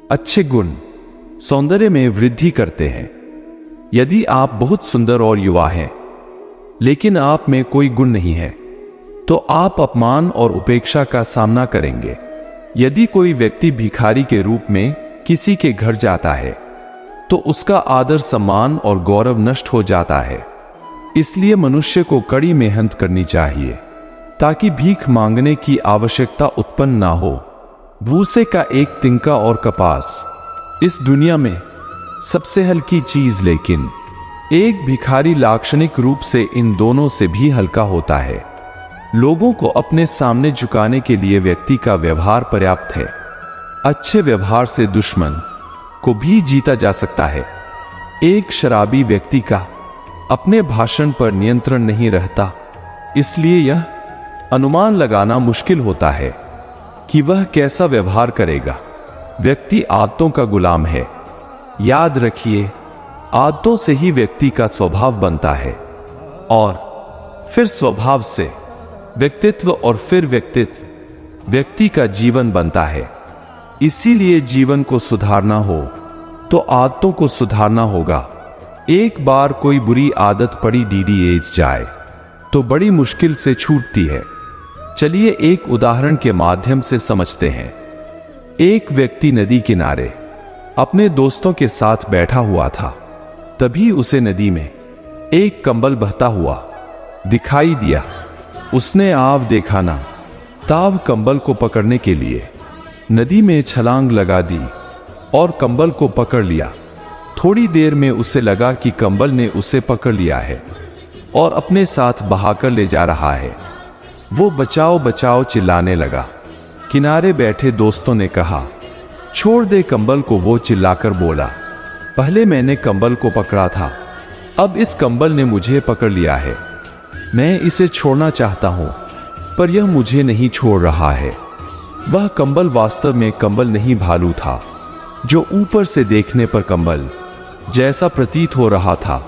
अच्छे गुण सौंदर्य में वृद्धि करते हैं। यदि आप बहुत सुंदर और युवा हैं, लेकिन आप में कोई गुण नहीं है, तो आप अपमान और उपेक्षा का सामना करेंगे। यदि कोई व्यक्ति भिखारी के रूप में किसी के घर जाता है, तो उसका आदर सम्मान और गौरव नष्ट हो जाता है। इसलिए मनुष्य को कड़ी मेहनत करनी चाहिए ताकि भीख मांगने की आवश्यकता उत्पन्न ना हो। भूसे का एक तिनका और कपास इस दुनिया में सबसे हल्की चीज, लेकिन एक भिखारी लाक्षणिक रूप से इन दोनों से भी हल्का होता है। लोगों को अपने सामने झुकाने के लिए व्यक्ति का व्यवहार पर्याप्त है। अच्छे व्यवहार से दुश्मन को भी जीता जा सकता है। एक शराबी व्यक्ति का अपने भाषण पर नियंत्रण नहीं रहता, इसलिए यह अनुमान लगाना मुश्किल होता है कि वह कैसा व्यवहार करेगा। व्यक्ति आदतों का गुलाम है। याद रखिए, आदतों से ही व्यक्ति का स्वभाव बनता है और फिर स्वभाव से व्यक्तित्व और फिर व्यक्तित्व व्यक्ति का जीवन बनता है। इसीलिए जीवन को सुधारना हो तो आदतों को सुधारना होगा। एक बार कोई बुरी आदत पड़ी डीडीएच जाए तो बड़ी मुश्किल से छूटती है। चलिए एक उदाहरण के माध्यम से समझते हैं। एक व्यक्ति नदी किनारे अपने दोस्तों के साथ बैठा हुआ था। तभी उसे नदी में एक कंबल बहता हुआ दिखाई दिया। उसने आव देखा ना ताव कंबल को पकड़ने के लिए नदी में छलांग लगा दी और कंबल को पकड़ लिया। थोड़ी देर में उसे लगा कि कंबल ने उसे पकड़ लिया है और अपने साथ बहाकर ले जा रहा है। वो बचाओ बचाओ चिल्लाने लगा। किनारे बैठे दोस्तों ने कहा, छोड़ दे कंबल को। वो चिल्लाकर बोला, पहले मैंने कंबल को पकड़ा था, अब इस कंबल ने मुझे पकड़ लिया है। मैं इसे छोड़ना चाहता हूं, पर यह मुझे नहीं छोड़ रहा है। वह कंबल वास्तव में कंबल नहीं, भालू था, जो ऊपर से देखने पर कंबल जैसा प्रतीत हो रहा था।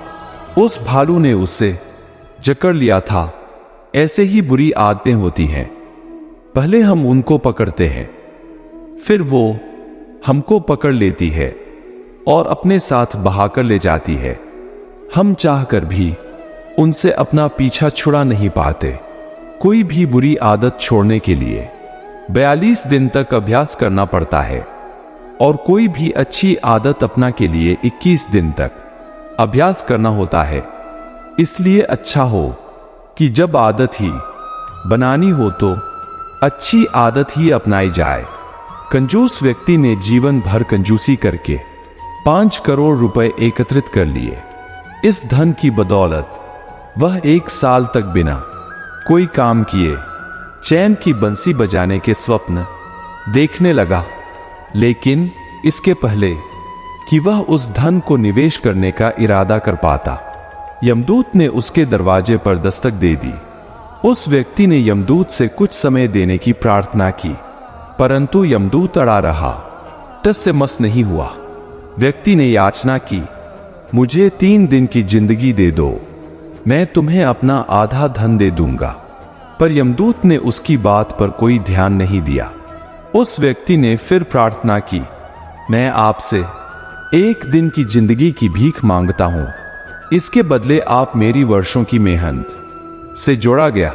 उस भालू ने उसे जकड़ लिया था। ऐसे ही बुरी आदतें होती हैं। पहले हम उनको पकड़ते हैं, फिर वो हमको पकड़ लेती है और अपने साथ बहाकर ले जाती है। हम चाहकर भी उनसे अपना पीछा छुड़ा नहीं पाते। कोई भी बुरी आदत छोड़ने के लिए 42 दिन तक अभ्यास करना पड़ता है और कोई भी अच्छी आदत अपना के लिए 21 दिन तक अभ्यास करना होता है। इसलिए अच्छा हो कि जब आदत ही बनानी हो तो अच्छी आदत ही अपनाई जाए। कंजूस व्यक्ति ने जीवन भर कंजूसी करके 5 करोड़ रुपए एकत्रित कर लिए। इस धन की बदौलत वह 1 साल तक बिना कोई काम किए चैन की बंसी बजाने के स्वप्न देखने लगा। लेकिन इसके पहले कि वह उस धन को निवेश करने का इरादा कर पाता, यमदूत ने उसके दरवाजे पर दस्तक दे दी। उस व्यक्ति ने यमदूत से कुछ समय देने की प्रार्थना की, परंतु यमदूत अड़ा रहा, टस से मस नहीं हुआ। व्यक्ति ने याचना की, मुझे 3 दिन की जिंदगी दे दो, मैं तुम्हें अपना आधा धन दे दूंगा। पर यमदूत ने उसकी बात पर कोई ध्यान नहीं दिया। उस व्यक्ति ने फिर प्रार्थना की, मैं आपसे 1 दिन की जिंदगी की भीख मांगता हूं, इसके बदले आप मेरी वर्षों की मेहनत से जोड़ा गया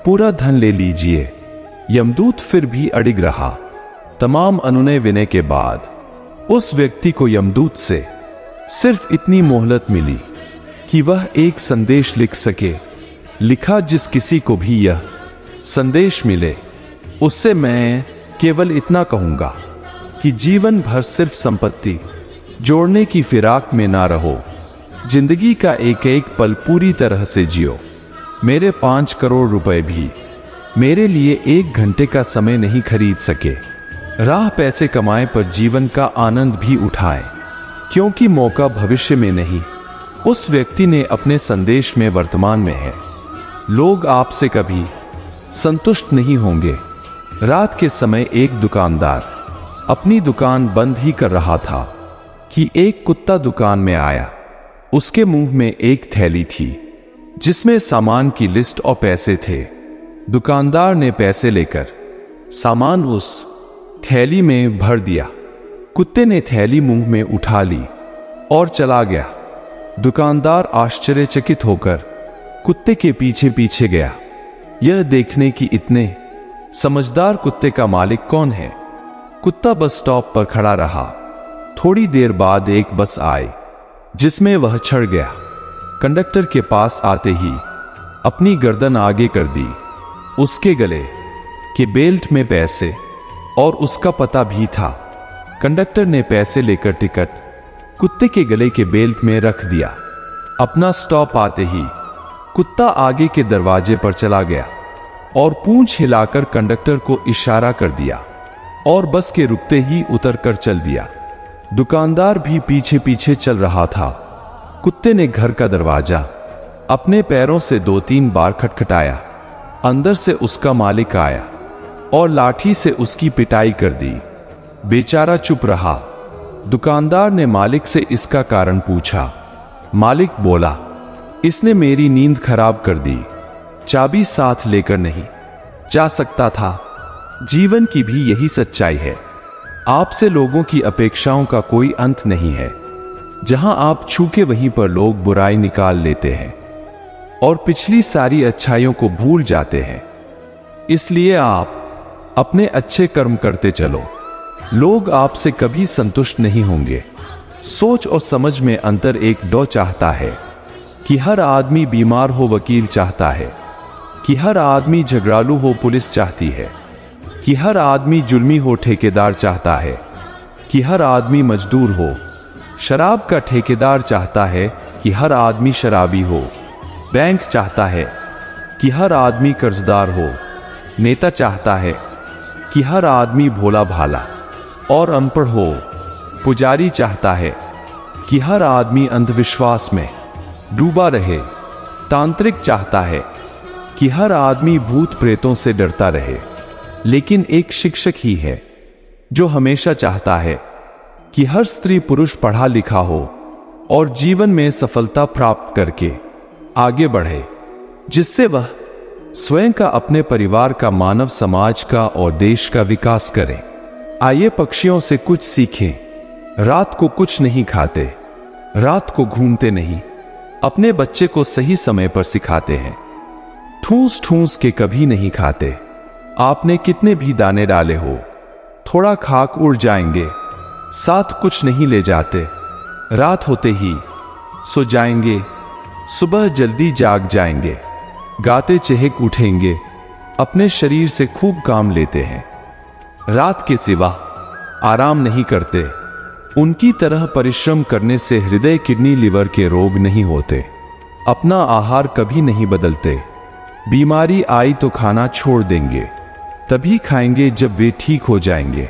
पूरा धन ले लीजिए। यमदूत फिर भी अड़िग रहा। तमाम अनुनय विनय के बाद उस व्यक्ति को यमदूत से सिर्फ इतनी मोहलत मिली कि वह एक संदेश लिख सके। लिखा, जिस किसी को भी यह संदेश मिले उससे मैं केवल इतना कहूंगा कि जीवन भर सिर्फ संपत्ति जोड़ने की फिराक में ना रहो। जिंदगी का एक एक पल पूरी तरह से जियो। मेरे 5 करोड़ रुपए भी मेरे लिए 1 घंटे का समय नहीं खरीद सके। राह पैसे कमाए पर जीवन का आनंद भी उठाए, क्योंकि मौका भविष्य में नहीं, उस व्यक्ति ने अपने संदेश में वर्तमान में है। लोग आपसे कभी संतुष्ट नहीं होंगे। रात के समय एक दुकानदार अपनी दुकान बंद ही कर रहा था कि एक कुत्ता दुकान में आया। उसके मुंह में एक थैली थी जिसमें सामान की लिस्ट और पैसे थे। दुकानदार ने पैसे लेकर सामान उस थैली में भर दिया कुत्ते ने थैली मुंह में उठा ली और चला गया। दुकानदार आश्चर्यचकित होकर कुत्ते के पीछे पीछे गया, यह देखने की इतने समझदार कुत्ते का मालिक कौन है। कुत्ता बस स्टॉप पर खड़ा रहा। थोड़ी देर बाद एक बस आई जिसमें वह चढ़ गया। कंडक्टर के पास आते ही अपनी गर्दन आगे कर दी। उसके गले के बेल्ट में पैसे और उसका पता भी था। कंडक्टर ने पैसे लेकर टिकट कुत्ते के गले के बेल्ट में रख दिया। अपना स्टॉप आते ही कुत्ता आगे के दरवाजे पर चला गया और पूंछ हिलाकर कंडक्टर को इशारा कर दिया और बस के रुकते ही उतर कर चल दिया। दुकानदार भी पीछे पीछे चल रहा था। कुत्ते ने घर का दरवाजा अपने पैरों से 2-3 बार खटखटाया। अंदर से उसका मालिक आया और लाठी से उसकी पिटाई कर दी। बेचारा चुप रहा। दुकानदार ने मालिक से इसका कारण पूछा। मालिक बोला, इसने मेरी नींद खराब कर दी, चाबी साथ लेकर नहीं जा सकता था। जीवन की भी यही सच्चाई है। आपसे लोगों की अपेक्षाओं का कोई अंत नहीं है। जहां आप छूके वहीं पर लोग बुराई निकाल लेते हैं और पिछली सारी अच्छाइयों को भूल जाते हैं। इसलिए आप अपने अच्छे कर्म करते चलो। लोग आपसे कभी संतुष्ट नहीं होंगे। सोच और समझ में अंतर एक डॉ चाहता है कि हर आदमी बीमार हो वकील चाहता है, कि हर आदमी झगड़ालू हो पुलिस चाहती है, कि हर आदमी जुल्मी हो ठेकेदार चाहता है, कि हर आदमी मजदूर हो। शराब का ठेकेदार चाहता है कि हर आदमी शराबी हो। बैंक चाहता है कि हर आदमी कर्जदार हो। नेता चाहता है कि हर आदमी भोला भाला और अनपढ़ हो। पुजारी चाहता है कि हर आदमी अंधविश्वास में डूबा रहे। तांत्रिक चाहता है कि हर आदमी भूत प्रेतों से डरता रहे। लेकिन एक शिक्षक ही है जो हमेशा चाहता है कि हर स्त्री पुरुष पढ़ा लिखा हो और जीवन में सफलता प्राप्त करके आगे बढ़े, जिससे वह स्वयं का, अपने परिवार का, मानव समाज का और देश का विकास करे। आइए पक्षियों से कुछ सीखें। रात को कुछ नहीं खाते, रात को घूमते नहीं, अपने बच्चे को सही समय पर सिखाते हैं। ठूस ठूस के कभी नहीं खाते। आपने कितने भी दाने डाले हो, थोड़ा खाक उड़ जाएंगे, साथ कुछ नहीं ले जाते। रात होते ही सो जाएंगे, सुबह जल्दी जाग जाएंगे। गाते चहक उठेंगे, अपने शरीर से खूब काम लेते हैं। रात के सिवा आराम नहीं करते। उनकी तरह परिश्रम करने से हृदय, किडनी, लिवर के रोग नहीं होते। अपना आहार कभी नहीं बदलते। बीमारी आई तो खाना छोड़ देंगे, तभी खाएंगे जब वे ठीक हो जाएंगे।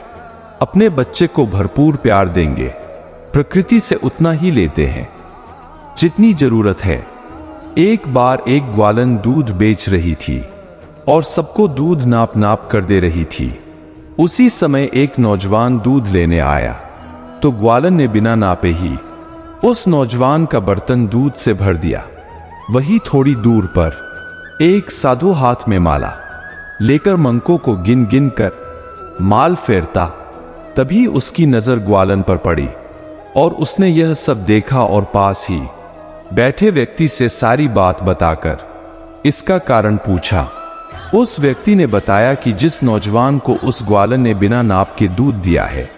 अपने बच्चे को भरपूर प्यार देंगे। प्रकृति से उतना ही लेते हैं जितनी जरूरत है। एक बार एक ग्वालन दूध बेच रही थी और सबको दूध नाप नाप कर दे रही थी। उसी समय एक नौजवान दूध लेने आया तो ग्वालन ने बिना नापे ही उस नौजवान का बर्तन दूध से भर दिया। वही थोड़ी दूर पर एक साधु हाथ में माला लेकर मंकों को गिन गिन कर माल फेरता। तभी उसकी नजर ग्वालन पर पड़ी और उसने यह सब देखा और पास ही बैठे व्यक्ति से सारी बात बताकर इसका कारण पूछा। उस व्यक्ति ने बताया कि जिस नौजवान को उस ग्वालन ने बिना नाप के दूध दिया है,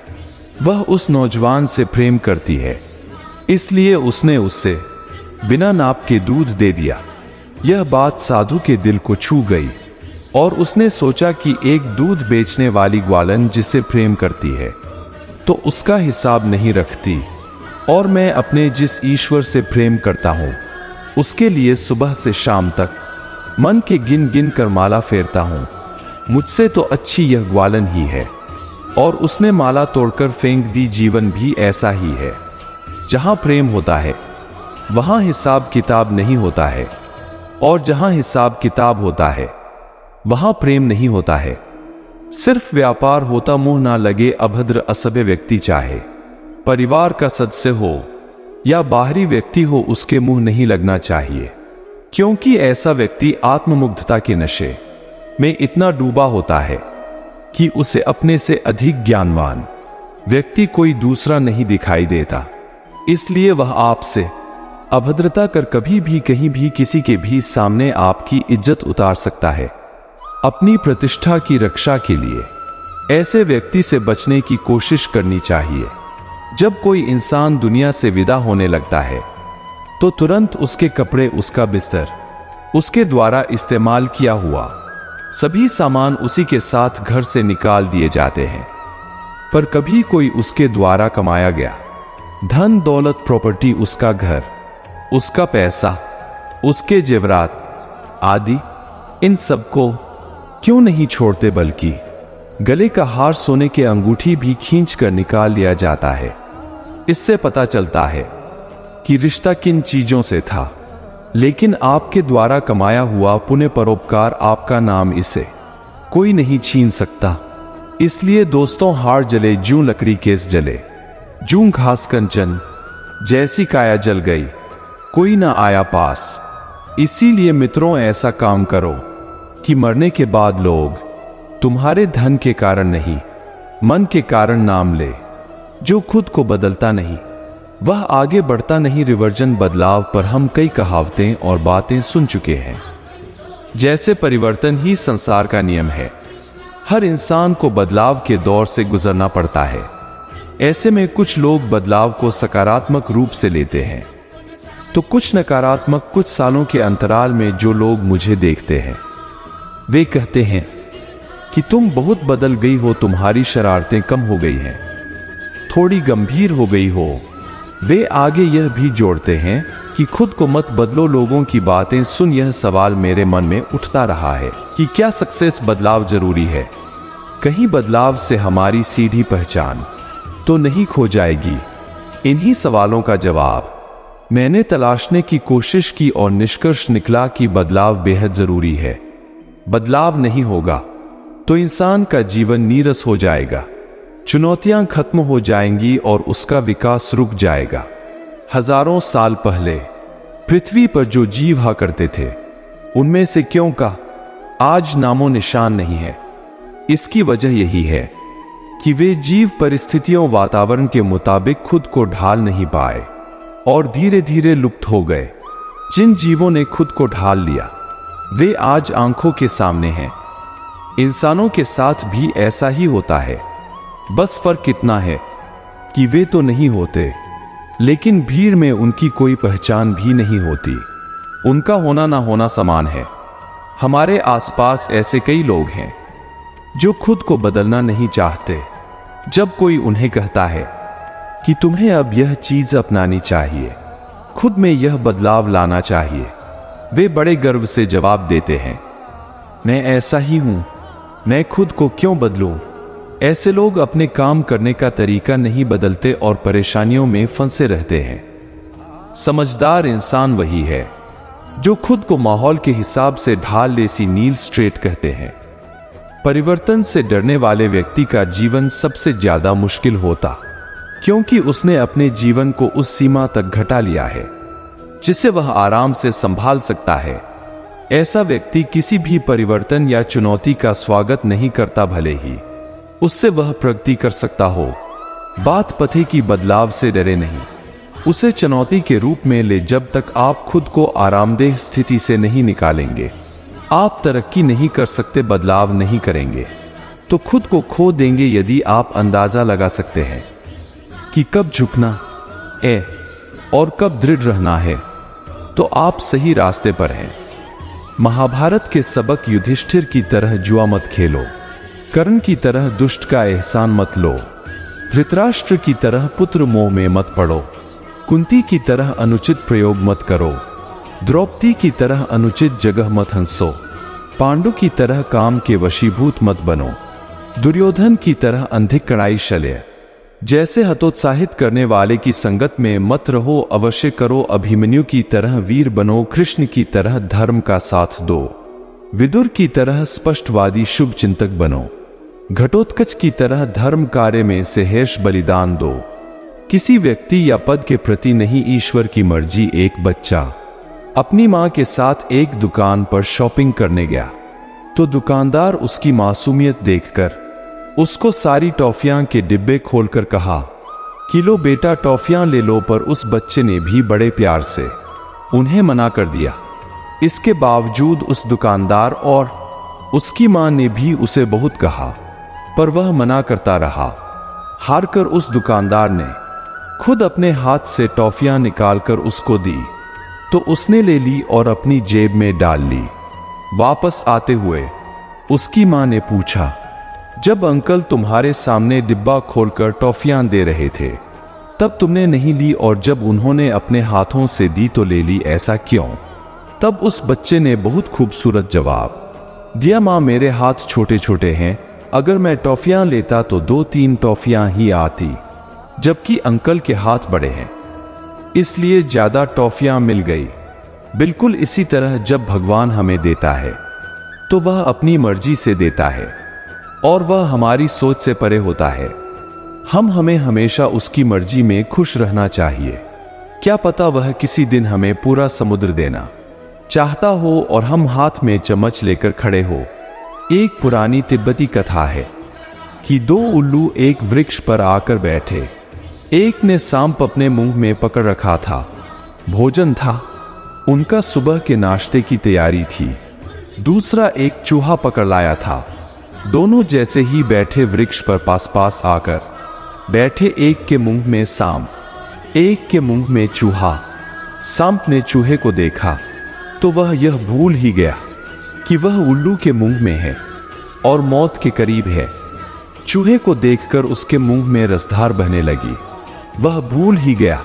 वह उस नौजवान से प्रेम करती है, इसलिए उसने उससे बिना नाप के दूध दे दिया। यह बात साधु के दिल को छू गई और उसने सोचा कि एक दूध बेचने वाली ग्वालन जिससे प्रेम करती है तो उसका हिसाब नहीं रखती, और मैं अपने जिस ईश्वर से प्रेम करता हूं उसके लिए सुबह से शाम तक मन के गिन गिन कर माला फेरता हूं। मुझसे तो अच्छी यह ग्वालन ही है। और उसने माला तोड़कर फेंक दी। जीवन भी ऐसा ही है। जहां प्रेम होता है वहां हिसाब किताब नहीं होता है, और जहां हिसाब किताब होता है वहां प्रेम नहीं होता है। सिर्फ व्यापार होता मुंह ना लगे अभद्र असभ्य व्यक्ति, चाहे परिवार का सदस्य हो या बाहरी व्यक्ति हो, उसके मुंह नहीं लगना चाहिए, क्योंकि ऐसा व्यक्ति आत्ममुग्धता के नशे में इतना डूबा होता है कि उसे अपने से अधिक ज्ञानवान व्यक्ति कोई दूसरा नहीं दिखाई देता, इसलिए वह आपसे अभद्रता कर कभी भी कहीं भी किसी के भी सामने आपकी इज्जत उतार सकता है। अपनी प्रतिष्ठा की रक्षा के लिए ऐसे व्यक्ति से बचने की कोशिश करनी चाहिए। जब कोई इंसान दुनिया से विदा होने लगता है तो तुरंत उसके कपड़े, उसका बिस्तर, उसके द्वारा इस्तेमाल किया हुआ सभी सामान उसी के साथ घर से निकाल दिए जाते हैं। पर कभी कोई उसके द्वारा कमाया गया धन दौलत, प्रॉपर्टी, उसका घर, उसका पैसा, उसके जेवरात आदि, इन सबको क्यों नहीं छोड़ते, बल्कि गले का हार, सोने के अंगूठी भी खींच कर निकाल लिया जाता है। इससे पता चलता है कि रिश्ता किन चीजों से था। लेकिन आपके द्वारा कमाया हुआ पुण्य परोपकार, आपका नाम, इसे कोई नहीं छीन सकता। इसलिए दोस्तों, हार जले जूं लकड़ी केस जले, जूं घास कंचन, जैसी काया जल गई कोई ना आया पास। इसीलिए मित्रों, ऐसा काम करो कि मरने के बाद लोग तुम्हारे धन के कारण नहीं, मन के कारण नाम ले। जो खुद को बदलता नहीं वह आगे बढ़ता नहीं। रिवर्जन, बदलाव पर हम कई कहावतें और बातें सुन चुके हैं, जैसे परिवर्तन ही संसार का नियम है। हर इंसान को बदलाव के दौर से गुजरना पड़ता है। ऐसे में कुछ लोग बदलाव को सकारात्मक रूप से लेते हैं तो कुछ नकारात्मक। कुछ सालों के अंतराल में जो लोग मुझे देखते हैं वे कहते हैं कि तुम बहुत बदल गई हो, तुम्हारी शरारतें कम हो गई हैं, थोड़ी गंभीर हो गई हो। वे आगे यह भी जोड़ते हैं कि खुद को मत बदलो। लोगों की बातें सुन यह सवाल मेरे मन में उठता रहा है कि क्या सक्सेस बदलाव जरूरी है? कहीं बदलाव से हमारी सीधी पहचान तो नहीं खो जाएगी? इन्हीं सवालों का जवाब मैंने तलाशने की कोशिश की और निष्कर्ष निकला कि बदलाव बेहद जरूरी है। बदलाव नहीं होगा तो इंसान का जीवन नीरस हो जाएगा, चुनौतियां खत्म हो जाएंगी और उसका विकास रुक जाएगा। हजारों साल पहले पृथ्वी पर जो जीव हुआ करते थे उनमें से क्यों का आज नामो निशान नहीं है? इसकी वजह यही है कि वे जीव परिस्थितियों, वातावरण के मुताबिक खुद को ढाल नहीं पाए और धीरे धीरे लुप्त हो गए। जिन जीवों ने खुद को ढाल लिया वे आज आंखों के सामने हैं। इंसानों के साथ भी ऐसा ही होता है, बस फर्क इतना है कि वे तो नहीं होते, लेकिन भीड़ में उनकी कोई पहचान भी नहीं होती। उनका होना ना होना समान है। हमारे आसपास ऐसे कई लोग हैं जो खुद को बदलना नहीं चाहते। जब कोई उन्हें कहता है कि तुम्हें अब यह चीज अपनानी चाहिए, खुद में यह बदलाव लाना चाहिए, वे बड़े गर्व से जवाब देते हैं, मैं ऐसा ही हूं, मैं खुद को क्यों बदलूं? ऐसे लोग अपने काम करने का तरीका नहीं बदलते और परेशानियों में फंसे रहते हैं। समझदार इंसान वही है जो खुद को माहौल के हिसाब से ढाल ले, सी नील स्ट्रेट कहते हैं। परिवर्तन से डरने वाले व्यक्ति का जीवन सबसे ज्यादा मुश्किल होता, क्योंकि उसने अपने जीवन को उस सीमा तक घटा लिया है जिसे वह आराम से संभाल सकता है। ऐसा व्यक्ति किसी भी परिवर्तन या चुनौती का स्वागत नहीं करता, भले ही उससे वह प्रगति कर सकता हो। बात पथे की बदलाव से डरे नहीं, उसे चुनौती के रूप में ले। जब तक आप खुद को आरामदेह स्थिति से नहीं निकालेंगे, आप तरक्की नहीं कर सकते। बदलाव नहीं करेंगे तो खुद को खो देंगे। यदि आप अंदाजा लगा सकते हैं कि कब झुकना है और कब दृढ़ रहना है, तो आप सही रास्ते पर हैं। महाभारत के सबक, युधिष्ठिर की तरह जुआ मत खेलो, कर्ण की तरह दुष्ट का एहसान मत लो, धृतराष्ट्र की तरह पुत्र मोह में मत पड़ो, कुंती की तरह अनुचित प्रयोग मत करो, द्रौपदी की तरह अनुचित जगह मत हंसो, पांडु की तरह काम के वशीभूत मत बनो, दुर्योधन की तरह अंधिक कड़ाई शल्य जैसे हतोत्साहित करने वाले की संगत में मत रहो। अवश्य करो अभिमन्यु की तरह वीर बनो, कृष्ण की तरह धर्म का साथ दो, विदुर की तरह स्पष्टवादी शुभ चिंतक बनो, घटोत्कच की तरह धर्म कार्य में सहर्ष बलिदान दो। किसी व्यक्ति या पद के प्रति नहीं, ईश्वर की मर्जी। एक बच्चा अपनी मां के साथ एक दुकान पर शॉपिंग करने गया तो दुकानदार उसकी मासूमियत देखकर उसको सारी टॉफियां के डिब्बे खोलकर कहा कि लो बेटा टॉफियां ले लो, पर उस बच्चे ने भी बड़े प्यार से उन्हें मना कर दिया। इसके बावजूद उस दुकानदार और उसकी मां ने भी उसे बहुत कहा, पर वह मना करता रहा। हारकर उस दुकानदार ने खुद अपने हाथ से टॉफियां निकालकर उसको दी, तो उसने ले ली और अपनी जेब में डाल ली। वापस आते हुए उसकी मां ने पूछा, जब अंकल तुम्हारे सामने डिब्बा खोलकर टॉफियां दे रहे थे तब तुमने नहीं ली, और जब उन्होंने अपने हाथों से दी तो ले ली, ऐसा क्यों? तब उस बच्चे ने बहुत खूबसूरत जवाब दिया, मां मेरे हाथ छोटे छोटे हैं, अगर मैं टॉफियां लेता तो 2-3 टॉफियां ही आती, जबकि अंकल के हाथ बड़े हैं इसलिए ज्यादा टॉफियां मिल गई। बिल्कुल इसी तरह जब भगवान हमें देता है तो वह अपनी मर्जी से देता है और वह हमारी सोच से परे होता है। हमें हमेशा उसकी मर्जी में खुश रहना चाहिए। क्या पता वह किसी दिन हमें पूरा समुद्र देना चाहता हो और हम हाथ में चम्मच लेकर खड़े हो। एक पुरानी तिब्बती कथा है कि 2 उल्लू एक वृक्ष पर आकर बैठे। एक ने सांप अपने मुंह में पकड़ रखा था, भोजन था, उनका सुबह के नाश्ते की तैयारी थी। दूसरा एक चूहा पकड़ लाया था। दोनों जैसे ही बैठे वृक्ष पर पास आकर बैठे, एक के मुंह में सांप, एक के मुंह में चूहा। सांप ने चूहे को देखा तो वह यह भूल ही गया कि वह उल्लू के मुंह में है और मौत के करीब है। चूहे को देखकर उसके मुंह में रसधार बहने लगी। वह भूल ही गया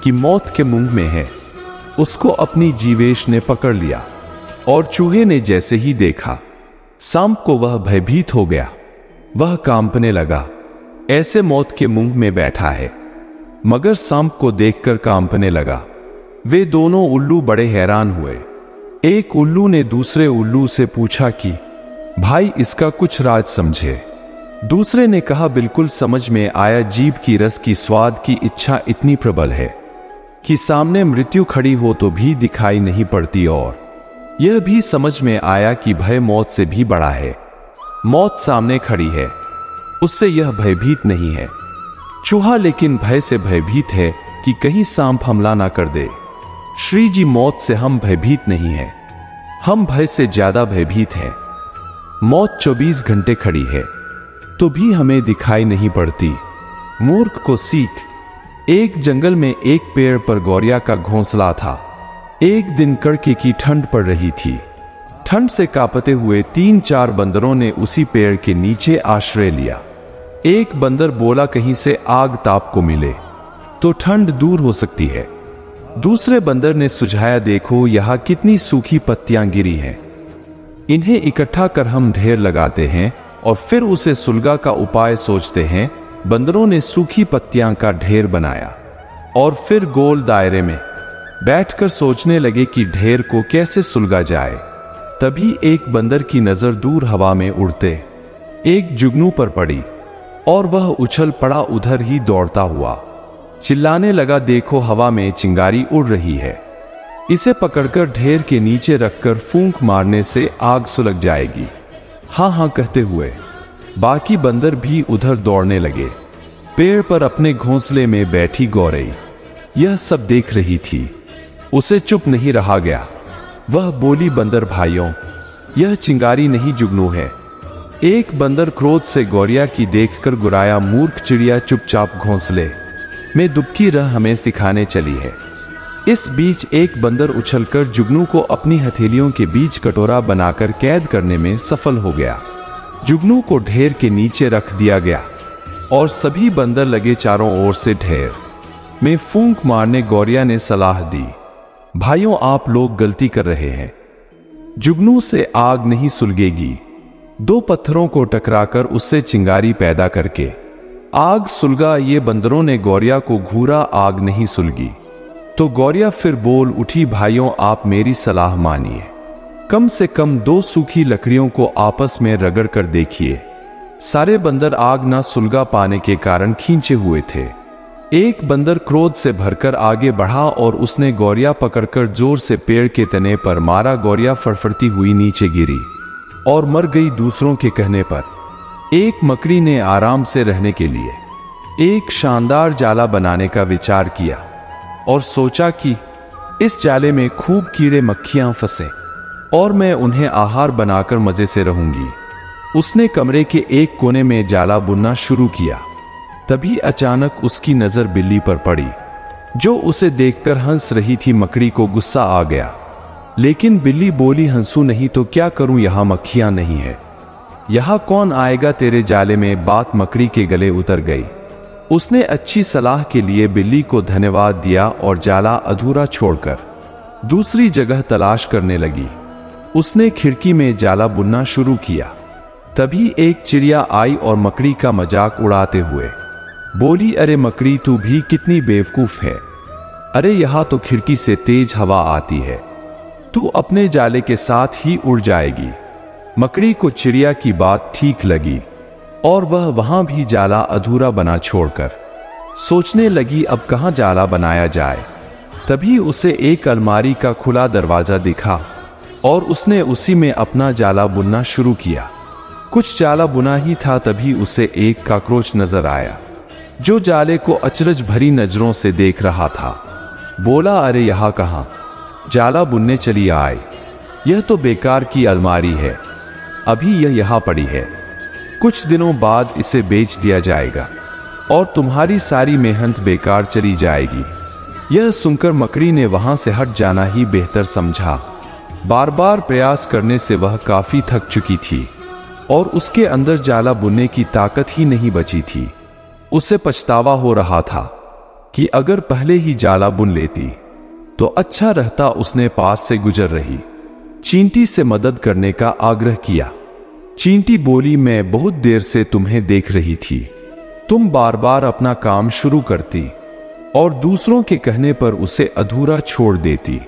कि मौत के मुंह में है। उसको अपनी जीवेश ने पकड़ लिया और चूहे ने जैसे ही देखा सांप को, वह भयभीत हो गया। वह कांपने लगा, ऐसे मौत के मुंह में बैठा है, मगर सांप को देखकर कांपने लगा। वे दोनों उल्लू बड़े हैरान हुए। एक उल्लू ने दूसरे उल्लू से पूछा कि भाई इसका कुछ राज समझे। दूसरे ने कहा, बिल्कुल समझ में आया, जीभ की रस की स्वाद की इच्छा इतनी प्रबल है कि सामने मृत्यु खड़ी हो तो भी दिखाई नहीं पड़ती, और यह भी समझ में आया कि भय मौत से भी बड़ा है। मौत सामने खड़ी है, उससे यह भयभीत नहीं है। चूहा लेकिन भय से भयभीत है कि कहीं सांप हमला ना कर दे। श्री जी, मौत से हम भयभीत नहीं हैं, हम भय से ज्यादा भयभीत हैं। मौत 24 घंटे खड़ी है तो भी हमें दिखाई नहीं पड़ती। मूर्ख को सीख। एक जंगल में एक पेड़ पर गौरिया का घोंसला था। एक दिन कड़के की ठंड पड़ रही थी। ठंड से कांपते हुए 3-4 बंदरों ने उसी पेड़ के नीचे आश्रय लिया। एक बंदर बोला, कहीं से आग ताप को मिले तो ठंड दूर हो सकती है। दूसरे बंदर ने सुझाया, देखो यहां कितनी सूखी पत्तियां गिरी हैं, इन्हें इकट्ठा कर हम ढेर लगाते हैं और फिर उसे सुलगा का उपाय सोचते हैं। बंदरों ने सूखी पत्तियां का ढेर बनाया और फिर गोल दायरे में बैठकर सोचने लगे कि ढेर को कैसे सुलगा जाए। तभी एक बंदर की नजर दूर हवा में उड़ते एक जुगनू पर पड़ी और वह उछल पड़ा, उधर ही दौड़ता हुआ चिल्लाने लगा, देखो हवा में चिंगारी उड़ रही है, इसे पकड़कर ढेर के नीचे रखकर फूंक मारने से आग सुलग जाएगी। हाँ हाँ कहते हुए बाकी बंदर भी उधर दौड़ने लगे। पेड़ पर अपने घोंसले में बैठी गौरई यह सब देख रही थी। उसे चुप नहीं रहा गया। वह बोली, बंदर भाइयों, यह चिंगारी नहीं जुगनू है। एक बंदर क्रोध से गौरिया की देखकर गुराया, मूर्ख चिड़िया, चुपचाप घोंसले में दुबकी रह, हमें सिखाने चली है। इस बीच एक बंदर उछलकर जुगनू को अपनी हथेलियों के बीच कटोरा बनाकर कैद करने में सफल हो गया। जुगनू को ढेर के नीचे रख दिया गया और सभी बंदर लगे चारों ओर से ढेर में फूंक मारने। गौरिया ने सलाह दी, भाइयों आप लोग गलती कर रहे हैं, जुगनू से आग नहीं सुलगेगी। 2 पत्थरों को टकराकर उससे चिंगारी पैदा करके आग सुलगा। ये बंदरों ने गौरिया को घूरा, आग नहीं सुलगी। तो गौरिया फिर बोल उठी, भाइयों आप मेरी सलाह मानिए, कम से कम 2 सूखी लकड़ियों को आपस में रगड़ कर देखिए। सारे बंदर आग ना सुलगा पाने के कारण खींचे हुए थे। एक बंदर क्रोध से भरकर आगे बढ़ा और उसने गौरिया पकड़कर जोर से पेड़ के तने पर मारा। गौरिया फड़फड़ती हुई नीचे गिरी और मर गई। दूसरों के कहने पर एक मकड़ी ने आराम से रहने के लिए एक शानदार जाला बनाने का विचार किया और सोचा कि इस जाले में खूब कीड़े मक्खियां फंसे और मैं उन्हें आहार बनाकर मजे से रहूंगी। उसने कमरे के एक कोने में जाला बुनना शुरू किया। तभी अचानक उसकी नजर बिल्ली पर पड़ी, जो उसे देखकर हंस रही थी। मकड़ी को गुस्सा आ गया, लेकिन बिल्ली बोली, हंसू नहीं तो क्या करूं, यहां मक्खियां नहीं है, यहां कौन आएगा तेरे जाले में। बात मकड़ी के गले उतर गई। उसने अच्छी सलाह के लिए बिल्ली को धन्यवाद दिया और जाला अधूरा छोड़कर दूसरी जगह तलाश करने लगी। उसने खिड़की में जाला बुनना शुरू किया। तभी एक चिड़िया आई और मकड़ी का मजाक उड़ाते हुए बोली, अरे मकड़ी, तू भी कितनी बेवकूफ है। अरे यहां तो खिड़की से तेज हवा आती है, तू अपने जाले के साथ ही उड़ जाएगी। मकड़ी को चिड़िया की बात ठीक लगी और वह वहां भी जाला अधूरा बना छोड़कर सोचने लगी, अब कहां जाला बनाया जाए। तभी उसे एक अलमारी का खुला दरवाजा दिखा और उसने उसी में अपना जाला बुनना शुरू किया। कुछ जाला बुना ही था, तभी उसे एक कॉकरोच नजर आया, जो जाले को अचरज भरी नजरों से देख रहा था। बोला, अरे यहां कहां जाला बुनने चली आए, यह तो बेकार की अलमारी है, अभी यह यहां पड़ी है, कुछ दिनों बाद इसे बेच दिया जाएगा और तुम्हारी सारी मेहनत बेकार चली जाएगी। यह सुनकर मकड़ी ने वहां से हट जाना ही बेहतर समझा। बार बार प्रयास करने से वह काफी थक चुकी थी और उसके अंदर जाला बुनने की ताकत ही नहीं बची थी। उसे पछतावा हो रहा था कि अगर पहले ही जाला बुन लेती तो अच्छा रहता। उसने पास से गुजर रही चींटी से मदद करने का आग्रह किया। चींटी बोली, मैं बहुत देर से तुम्हें देख रही थी, तुम बार बार अपना काम शुरू करती और दूसरों के कहने पर उसे अधूरा छोड़ देती,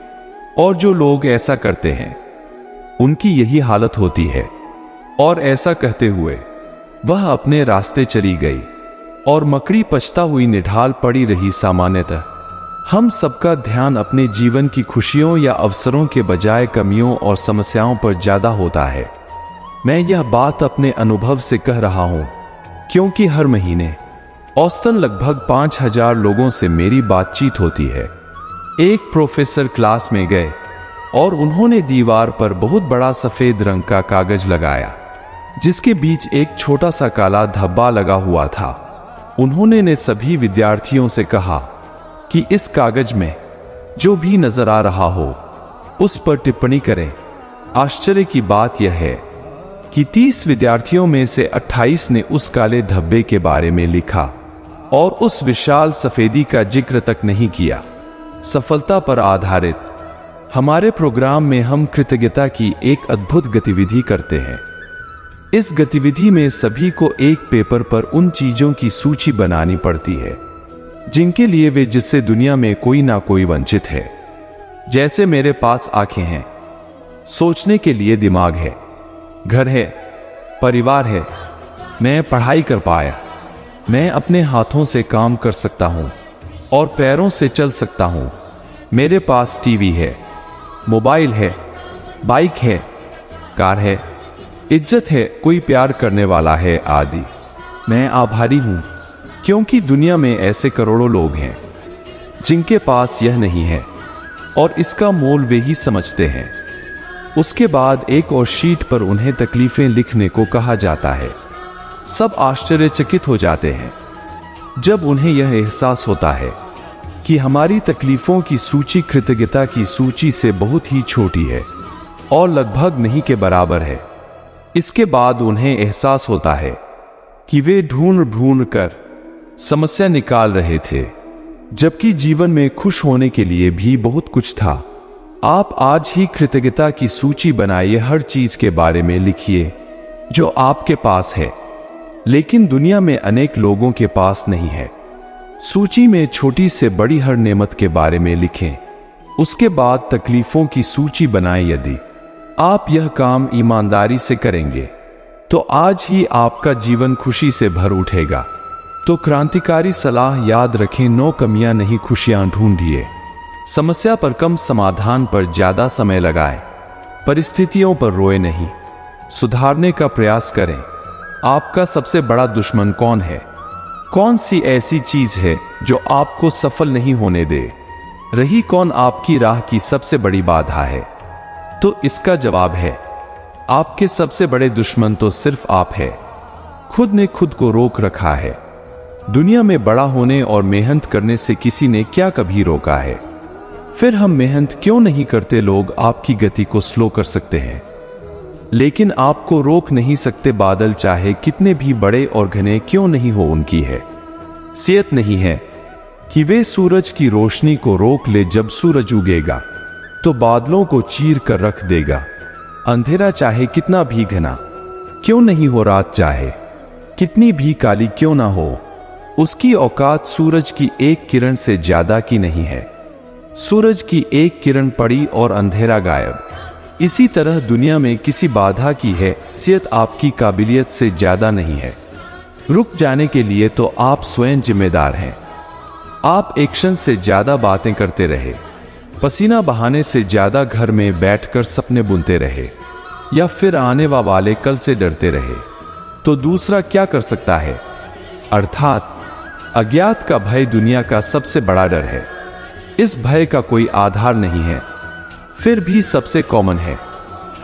और जो लोग ऐसा करते हैं उनकी यही हालत होती है। और ऐसा कहते हुए वह अपने रास्ते चली गई और मकड़ी पछता हुई निढाल पड़ी रही। सामान्यतः हम सबका ध्यान अपने जीवन की खुशियों या अवसरों के बजाय कमियों और समस्याओं पर ज्यादा होता है। मैं यह बात अपने अनुभव से कह रहा हूं, क्योंकि हर महीने औसतन लगभग 5000 लोगों से मेरी बातचीत होती है। एक प्रोफेसर क्लास में गए और उन्होंने दीवार पर बहुत बड़ा सफेद रंग का कागज लगाया, जिसके बीच एक छोटा सा काला धब्बा लगा हुआ था। उन्होंने ने सभी विद्यार्थियों से कहा कि इस कागज में जो भी नजर आ रहा हो उस पर टिप्पणी करें। आश्चर्य की बात यह है कि 30 विद्यार्थियों में से 28 ने उस काले धब्बे के बारे में लिखा और उस विशाल सफेदी का जिक्र तक नहीं किया। सफलता पर आधारित हमारे प्रोग्राम में हम कृतज्ञता की एक अद्भुत गतिविधि करते हैं। इस गतिविधि में सभी को एक पेपर पर उन चीजों की सूची बनानी पड़ती है जिनके लिए वे जिससे दुनिया में कोई ना कोई वंचित है। जैसे मेरे पास आंखें हैं, सोचने के लिए दिमाग है, घर है, परिवार है, मैं पढ़ाई कर पाया, मैं अपने हाथों से काम कर सकता हूं और पैरों से चल सकता हूं, मेरे पास टीवी है, मोबाइल है, बाइक है, कार है, इज्जत है, कोई प्यार करने वाला है आदि। मैं आभारी हूं क्योंकि दुनिया में ऐसे करोड़ों लोग हैं जिनके पास यह नहीं है और इसका मोल वे ही समझते हैं। उसके बाद एक और शीट पर उन्हें तकलीफें लिखने को कहा जाता है। सब आश्चर्यचकित हो जाते हैं जब उन्हें यह एहसास होता है कि हमारी तकलीफों की सूची कृतज्ञता की सूची से बहुत ही छोटी है और लगभग नहीं के बराबर है। इसके बाद उन्हें एहसास होता है कि वे ढूंढ ढूंढ कर समस्या निकाल रहे थे, जबकि जीवन में खुश होने के लिए भी बहुत कुछ था। आप आज ही कृतज्ञता की सूची बनाइए। हर चीज के बारे में लिखिए जो आपके पास है, लेकिन दुनिया में अनेक लोगों के पास नहीं है। सूची में छोटी से बड़ी हर नेमत के बारे में लिखें। उसके बाद तकलीफों की सूची बनाएं। यदि आप यह काम ईमानदारी से करेंगे तो आज ही आपका जीवन खुशी से भर उठेगा। तो क्रांतिकारी सलाह याद रखें, 9 कमियां नहीं खुशियां ढूंढिए। समस्या पर कम, समाधान पर ज्यादा समय लगाएं। परिस्थितियों पर रोए नहीं, सुधारने का प्रयास करें। आपका सबसे बड़ा दुश्मन कौन है? कौन सी ऐसी चीज है जो आपको सफल नहीं होने दे रही? कौन आपकी राह की सबसे बड़ी बाधा है? तो इसका जवाब है, आपके सबसे बड़े दुश्मन तो सिर्फ आप है। खुद ने खुद को रोक रखा है। दुनिया में बड़ा होने और मेहनत करने से किसी ने क्या कभी रोका है? फिर हम मेहनत क्यों नहीं करते? लोग आपकी गति को स्लो कर सकते हैं, लेकिन आपको रोक नहीं सकते। बादल चाहे कितने भी बड़े और घने क्यों नहीं हो, उनकी है सियत नहीं है कि वे सूरज की रोशनी को रोक ले। जब सूरज उगेगा तो बादलों को चीर कर रख देगा। अंधेरा चाहे कितना भी घना क्यों नहीं हो, रात चाहे कितनी भी काली क्यों ना हो, उसकी औकात सूरज की एक किरण से ज्यादा की नहीं है। सूरज की एक किरण पड़ी और अंधेरा गायब। इसी तरह दुनिया में किसी बाधा की हैसियत आपकी काबिलियत से ज्यादा नहीं है। रुक जाने के लिए तो आप स्वयं जिम्मेदार हैं। आप एक्शन से ज्यादा बातें करते रहे, पसीना बहाने से ज्यादा घर में बैठकर सपने बुनते रहे, या फिर आने वाले कल से डरते रहे, तो दूसरा क्या कर सकता है? अर्थात अज्ञात का भय दुनिया का सबसे बड़ा डर है। इस भय का कोई आधार नहीं है, फिर भी सबसे कॉमन है।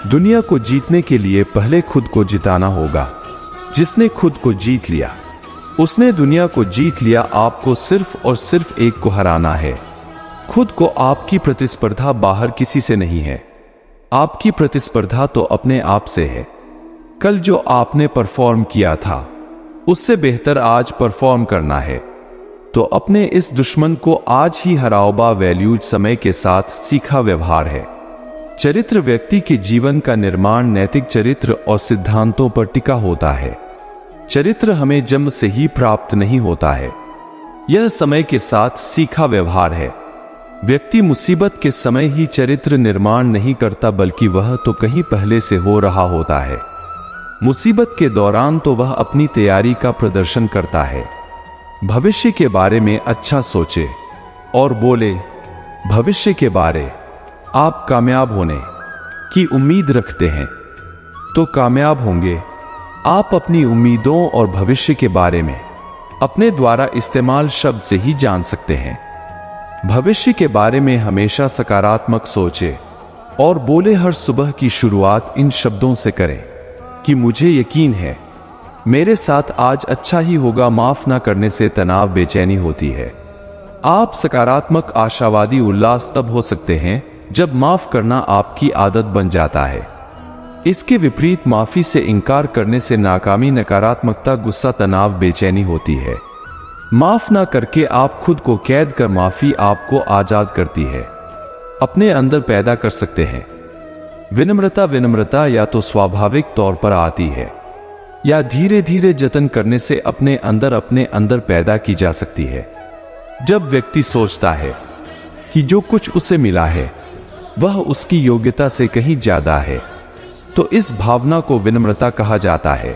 दुनिया को जीतने के लिए पहले खुद को जिताना होगा। जिसने खुद को जीत लिया उसने दुनिया को जीत लिया। आपको सिर्फ और सिर्फ एक को हराना है, खुद को। आपकी प्रतिस्पर्धा बाहर किसी से नहीं है, आपकी प्रतिस्पर्धा तो अपने आप से है। कल जो आपने परफॉर्म किया था उससे बेहतर आज परफॉर्म करना है, तो अपने इस दुश्मन को आज ही हराओ। वैल्यूज समय के साथ सीखा व्यवहार है। चरित्र व्यक्ति के जीवन का निर्माण नैतिक चरित्र और सिद्धांतों पर टिका होता है। चरित्र हमें जन्म से ही प्राप्त नहीं होता है, यह समय के साथ सीखा व्यवहार है। व्यक्ति मुसीबत के समय ही चरित्र निर्माण नहीं करता, बल्कि वह तो कहीं पहले से हो रहा होता है। मुसीबत के दौरान तो वह अपनी तैयारी का प्रदर्शन करता है। भविष्य के बारे में अच्छा सोचे और बोले। भविष्य के बारे आप कामयाब होने की उम्मीद रखते हैं तो कामयाब होंगे। आप अपनी उम्मीदों और भविष्य के बारे में अपने द्वारा इस्तेमाल शब्द से ही जान सकते हैं। भविष्य के बारे में हमेशा सकारात्मक सोचे और बोले। हर सुबह की शुरुआत इन शब्दों से करें कि मुझे यकीन है मेरे साथ आज अच्छा ही होगा। माफ ना करने से तनाव, बेचैनी होती है। आप सकारात्मक, आशावादी, उल्लास तब हो सकते हैं जब माफ करना आपकी आदत बन जाता है। इसके विपरीत माफी से इनकार करने से नाकामी, नकारात्मकता, गुस्सा, तनाव, बेचैनी होती है। माफ ना करके आप खुद को कैद कर माफी आपको आजाद करती है, अपने अंदर पैदा कर सकते हैं। विनम्रता या तो स्वाभाविक तौर पर आती है या धीरे धीरे जतन करने से अपने अंदर पैदा की जा सकती है। जब व्यक्ति सोचता है कि जो कुछ उसे मिला है वह उसकी योग्यता से कहीं ज्यादा है, तो इस भावना को विनम्रता कहा जाता है।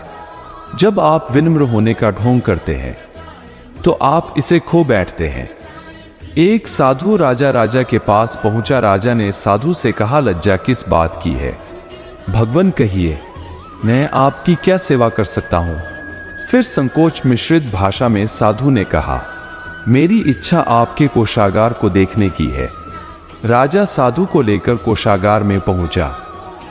जब आप विनम्र होने का ढोंग करते हैं तो आप इसे खो बैठते हैं। एक साधु राजा के पास पहुंचा। राजा ने साधु से कहा, लज्जा किस बात की है? भगवान कहिए, मैं आपकी क्या सेवा कर सकता हूं? फिर संकोच मिश्रित भाषा में साधु ने कहा, मेरी इच्छा आपके कोषागार को देखने की है। राजा साधु को लेकर कोषागार में पहुंचा।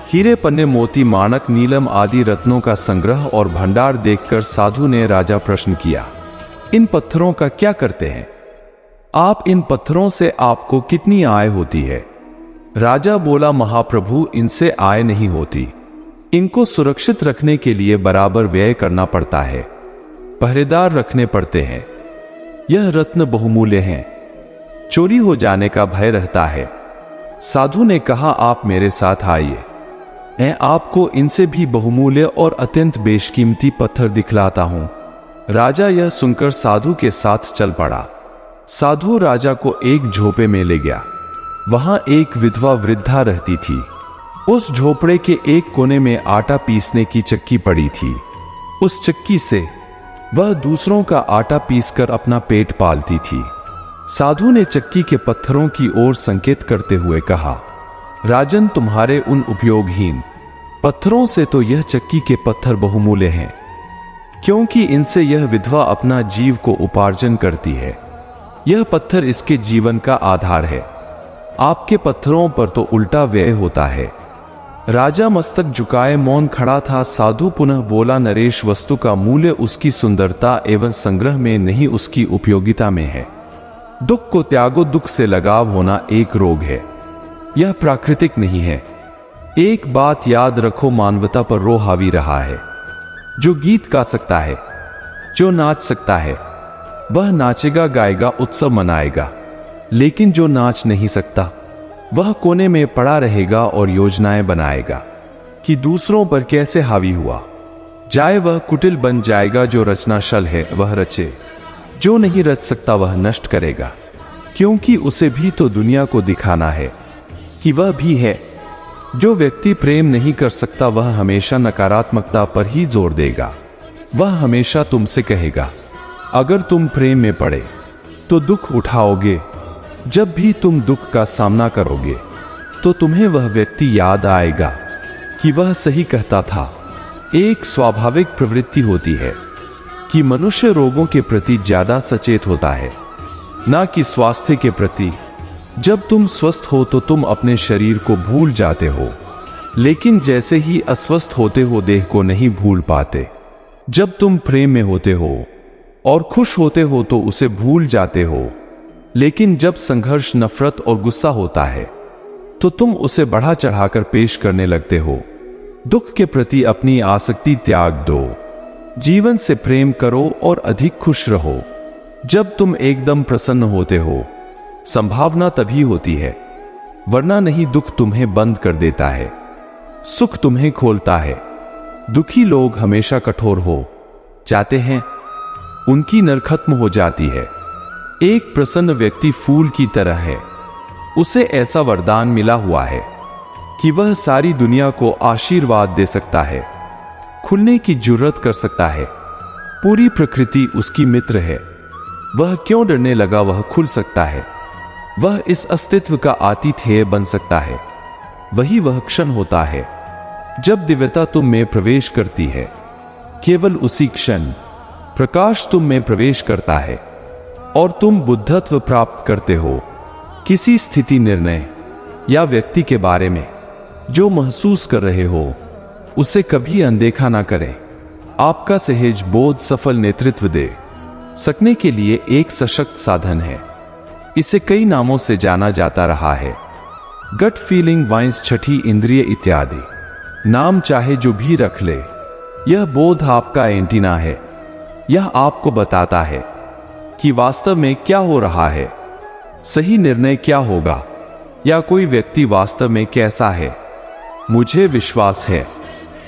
हीरे, पन्ने, मोती, माणक, नीलम आदि रत्नों का संग्रह और भंडार देखकर साधु ने राजा प्रश्न किया, इन पत्थरों का क्या करते हैं? आप इन पत्थरों से आपको कितनी आय होती है? राजा बोला, महाप्रभु, इनसे आय नहीं होती। इनको सुरक्षित रखने के लिए बराबर व्यय करना पड़ता है, पहरेदार रखने पड़ते हैं। यह रत्न बहुमूल्य हैं, चोरी हो जाने का भय रहता है। साधु ने कहा, आप मेरे साथ आइए, मैं आपको इनसे भी बहुमूल्य और अत्यंत बेशकीमती पत्थर दिखलाता हूं। राजा यह सुनकर साधु के साथ चल पड़ा। साधु राजा को एक झोपड़े में ले गया। वहां एक विधवा वृद्धा रहती थी। उस झोपड़े के एक कोने में आटा पीसने की चक्की पड़ी थी। उस चक्की से वह दूसरों का आटा पीसकर अपना पेट पालती थी। साधु ने चक्की के पत्थरों की ओर संकेत करते हुए कहा, राजन, तुम्हारे उन उपयोगहीन पत्थरों से तो यह चक्की के पत्थर बहुमूल्य हैं। क्योंकि इनसे यह विधवा अपना जीव को उपार्जन करती है। यह पत्थर इसके जीवन का आधार है। आपके पत्थरों पर तो उल्टा व्यय होता है। राजा मस्तक झुकाए मौन खड़ा था। साधु पुनः बोला, नरेश, वस्तु का मूल्य उसकी सुंदरता एवं संग्रह में नहीं, उसकी उपयोगिता में है। दुख को त्यागो। दुख से लगाव होना एक रोग है, यह प्राकृतिक नहीं है। एक बात याद रखो, मानवता पर रोग हावी रहा है। जो गीत गा सकता है, जो नाच सकता है, वह नाचेगा, गाएगा, उत्सव मनाएगा। लेकिन जो नाच नहीं सकता, वह कोने में पड़ा रहेगा और योजनाएं बनाएगा कि दूसरों पर कैसे हावी हुआ जाए। वह कुटिल बन जाएगा। जो रचनाशल है वह रचे, जो नहीं रच सकता वह नष्ट करेगा, क्योंकि उसे भी तो दुनिया को दिखाना है कि वह भी है। जो व्यक्ति प्रेम नहीं कर सकता वह हमेशा नकारात्मकता पर ही जोर देगा। वह हमेशा तुमसे कहेगा, अगर तुम प्रेम में पड़े तो दुख उठाओगे। जब भी तुम दुख का सामना करोगे तो तुम्हें वह व्यक्ति याद आएगा कि वह सही कहता था। एक स्वाभाविक प्रवृत्ति होती है कि मनुष्य रोगों के प्रति ज्यादा सचेत होता है, ना कि स्वास्थ्य के प्रति। जब तुम स्वस्थ हो तो तुम अपने शरीर को भूल जाते हो, लेकिन जैसे ही अस्वस्थ होते हो देह को नहीं भूल पाते। जब तुम प्रेम में होते हो और खुश होते हो तो उसे भूल जाते हो, लेकिन जब संघर्ष, नफरत और गुस्सा होता है तो तुम उसे बढ़ा चढ़ाकर पेश करने लगते हो। दुख के प्रति अपनी आसक्ति त्याग दो, जीवन से प्रेम करो और अधिक खुश रहो। जब तुम एकदम प्रसन्न होते हो, संभावना तभी होती है, वरना नहीं। दुख तुम्हें बंद कर देता है, सुख तुम्हें खोलता है। दुखी लोग हमेशा कठोर हो जाते हैं, उनकी नर खत्म हो जाती है। एक प्रसन्न व्यक्ति फूल की तरह है। उसे ऐसा वरदान मिला हुआ है कि वह सारी दुनिया को आशीर्वाद दे सकता है, खुलने की जुर्रत कर सकता है। पूरी प्रकृति उसकी मित्र है। वह क्यों डरने लगा, वह खुल सकता है। वह इस अस्तित्व का आतिथेय बन सकता है। वही वह क्षण होता है जब दिव्यता तुम में प्रवेश करती है। केवल उसी क्षण प्रकाश तुम में प्रवेश करता है और तुम बुद्धत्व प्राप्त करते हो। किसी स्थिति, निर्णय या व्यक्ति के बारे में जो महसूस कर रहे हो उसे कभी अनदेखा ना करें। आपका सहज बोध सफल नेतृत्व दे सकने के लिए एक सशक्त साधन है। इसे कई नामों से जाना जाता रहा है, गट फीलिंग, वाइंस, छठी इंद्रिय इत्यादि। नाम चाहे जो भी रख ले, यह बोध आपका एंटीना है। यह आपको बताता है कि वास्तव में क्या हो रहा है, सही निर्णय क्या होगा, या कोई व्यक्ति वास्तव में कैसा है। मुझे विश्वास है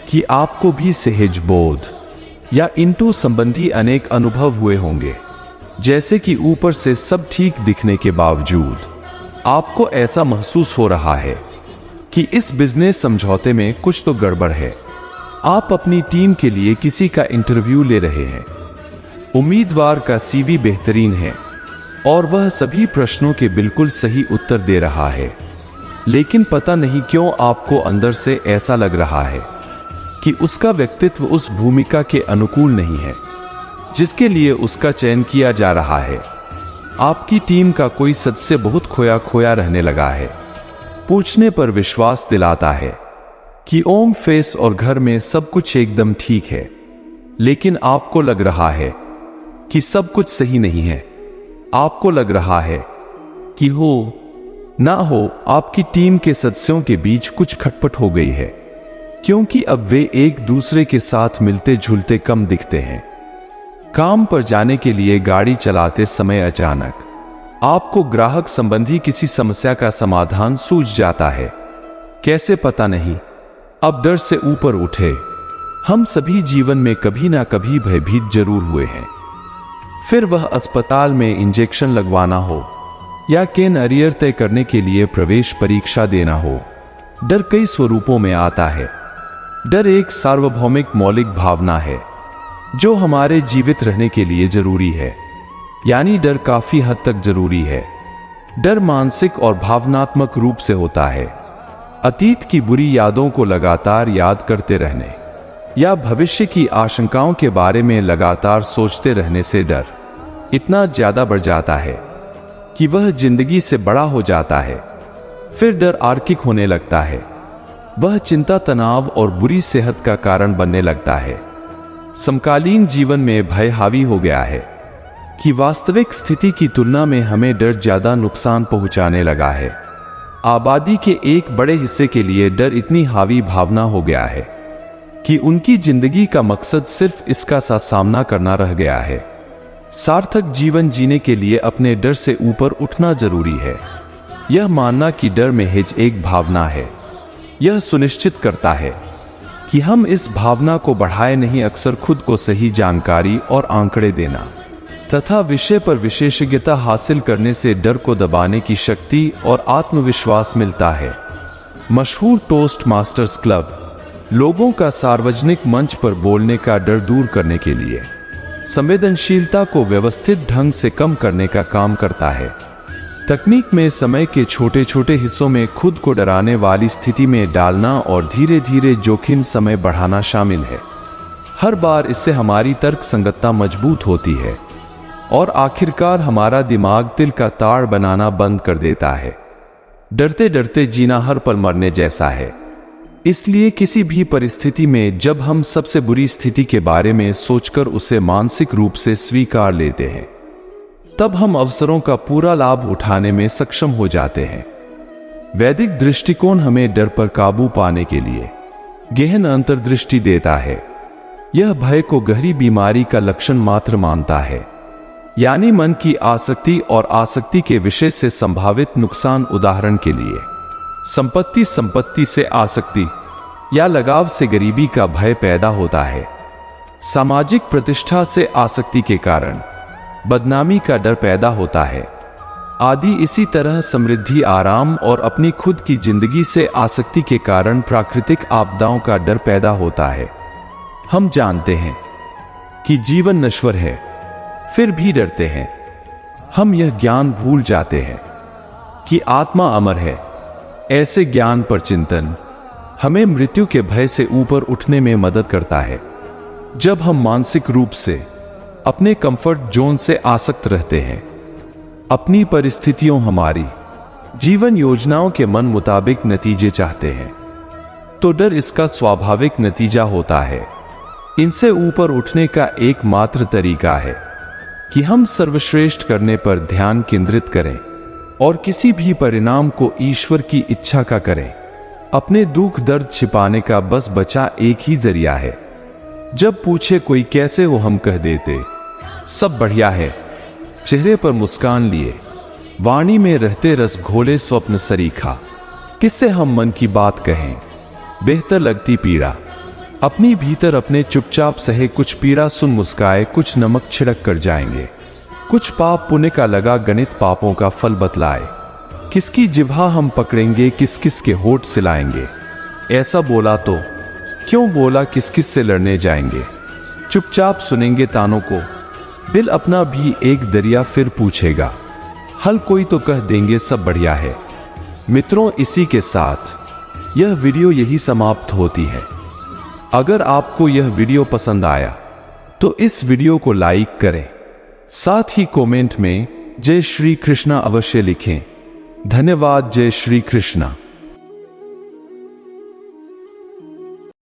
कि आपको भी सहज बोध या इंटू संबंधी अनेक अनुभव हुए होंगे, जैसे कि ऊपर से सब ठीक दिखने के बावजूद आपको ऐसा महसूस हो रहा है कि इस बिजनेस समझौते में कुछ तो गड़बड़ है। आप अपनी टीम के लिए किसी का इंटरव्यू ले रहे हैं। उम्मीदवार का सीवी बेहतरीन है और वह सभी प्रश्नों के बिल्कुल सही उत्तर दे रहा है, लेकिन पता नहीं क्यों आपको अंदर से ऐसा लग रहा है कि उसका व्यक्तित्व उस भूमिका के अनुकूल नहीं है जिसके लिए उसका चयन किया जा रहा है। आपकी टीम का कोई सदस्य बहुत खोया खोया रहने लगा है। पूछने पर विश्वास दिलाता है कि ओम फेस और घर में सब कुछ एकदम ठीक है, लेकिन आपको लग रहा है कि सब कुछ सही नहीं है। आपको लग रहा है कि हो ना हो आपकी टीम के सदस्यों के बीच कुछ खटपट हो गई है, क्योंकि अब वे एक दूसरे के साथ मिलते जुलते कम दिखते हैं। काम पर जाने के लिए गाड़ी चलाते समय अचानक आपको ग्राहक संबंधी किसी समस्या का समाधान सूझ जाता है। कैसे पता नहीं, अब डर से ऊपर उठे। हम सभी जीवन में कभी ना कभी भयभीत जरूर हुए हैं। फिर वह अस्पताल में इंजेक्शन लगवाना हो या कैरियर तय करने के लिए प्रवेश परीक्षा देना हो, डर कई स्वरूपों में आता है। डर एक सार्वभौमिक मौलिक भावना है जो हमारे जीवित रहने के लिए जरूरी है, यानी डर काफी हद तक जरूरी है। डर मानसिक और भावनात्मक रूप से होता है। अतीत की बुरी यादों को लगातार याद करते रहने या भविष्य की आशंकाओं के बारे में लगातार सोचते रहने से डर इतना ज्यादा बढ़ जाता है कि वह जिंदगी से बड़ा हो जाता है। फिर डर आर्किक होने लगता है। वह चिंता, तनाव और बुरी सेहत का कारण बनने लगता है। समकालीन जीवन में भय हावी हो गया है कि वास्तविक स्थिति की तुलना में हमें डर ज्यादा नुकसान पहुंचाने लगा है। आबादी के एक बड़े हिस्से के लिए डर इतनी हावी भावना हो गया है कि उनकी जिंदगी का मकसद सिर्फ इसका सामना करना रह गया है। सार्थक जीवन जीने के लिए अपने डर से ऊपर उठना जरूरी है। यह मानना कि डर महज एक भावना है, यह सुनिश्चित करता है कि हम इस भावना को बढ़ाए नहीं। अक्सर खुद को सही जानकारी और आंकड़े देना तथा विषय पर विशेषज्ञता हासिल करने से डर को दबाने की शक्ति और आत्मविश्वास मिलता है। मशहूर टोस्ट मास्टर्स क्लब लोगों का सार्वजनिक मंच पर बोलने का डर दूर करने के लिए संवेदनशीलता को व्यवस्थित ढंग से कम करने का काम करता है। तकनीक में समय के छोटे छोटे हिस्सों में खुद को डराने वाली स्थिति में डालना और धीरे धीरे जोखिम समय बढ़ाना शामिल है। हर बार इससे हमारी तर्क संगतता मजबूत होती है और आखिरकार हमारा दिमाग तिल का ताड़ बनाना बंद कर देता है। डरते डरते जीना हर पल मरने जैसा है। इसलिए किसी भी परिस्थिति में जब हम सबसे बुरी स्थिति के बारे में सोचकर उसे मानसिक रूप से स्वीकार लेते हैं, तब हम अवसरों का पूरा लाभ उठाने में सक्षम हो जाते हैं। वैदिक दृष्टिकोण हमें डर पर काबू पाने के लिए गहन अंतर्दृष्टि देता है। यह भय को गहरी बीमारी का लक्षण मात्र मानता है, यानी मन की आसक्ति और आसक्ति के विषय से संभावित नुकसान। उदाहरण के लिए संपत्ति से आसक्ति या लगाव से गरीबी का भय पैदा होता है। सामाजिक प्रतिष्ठा से आसक्ति के कारण बदनामी का डर पैदा होता है आदि। इसी तरह समृद्धि, आराम और अपनी खुद की जिंदगी से आसक्ति के कारण प्राकृतिक आपदाओं का डर पैदा होता है। हम जानते हैं कि जीवन नश्वर है, फिर भी डरते हैं। हम यह ज्ञान भूल जाते हैं कि आत्मा अमर है। ऐसे ज्ञान पर चिंतन हमें मृत्यु के भय से ऊपर उठने में मदद करता है। जब हम मानसिक रूप से अपने कंफर्ट जोन से आसक्त रहते हैं, अपनी परिस्थितियों, हमारी जीवन योजनाओं के मन मुताबिक नतीजे चाहते हैं, तो डर इसका स्वाभाविक नतीजा होता है। इनसे ऊपर उठने का एकमात्र तरीका है कि हम सर्वश्रेष्ठ करने पर ध्यान केंद्रित करें और किसी भी परिणाम को ईश्वर की इच्छा का करें। अपने दुख दर्द छिपाने का बस बचा एक ही जरिया है। जब पूछे कोई कैसे हो, हम कह देते सब बढ़िया है, चेहरे पर मुस्कान लिए, वाणी में रहते रस घोले स्वप्न सरीखा। किससे हम मन की बात कहें, बेहतर लगती पीड़ा अपनी भीतर अपने चुपचाप सहे। कुछ पीड़ा सुन मुस्काए, कुछ नमक छिड़क कर जाएंगे। कुछ पाप पुण्य का लगा गणित पापों का फल बतलाए। किसकी जिह्वा हम पकड़ेंगे, किस किस के होठ सिलाएंगे। ऐसा बोला तो क्यों बोला, किस किस से लड़ने जाएंगे। चुपचाप सुनेंगे तानों को, दिल अपना भी एक दरिया फिर पूछेगा। हल कोई तो कह देंगे सब बढ़िया है। मित्रों, इसी के साथ यह वीडियो यही समाप्त होती है। अगर आपको यह वीडियो पसंद आया तो इस वीडियो को लाइक करें, साथ ही कमेंट में जय श्री कृष्णा अवश्य लिखें। धन्यवाद। जय श्री कृष्णा।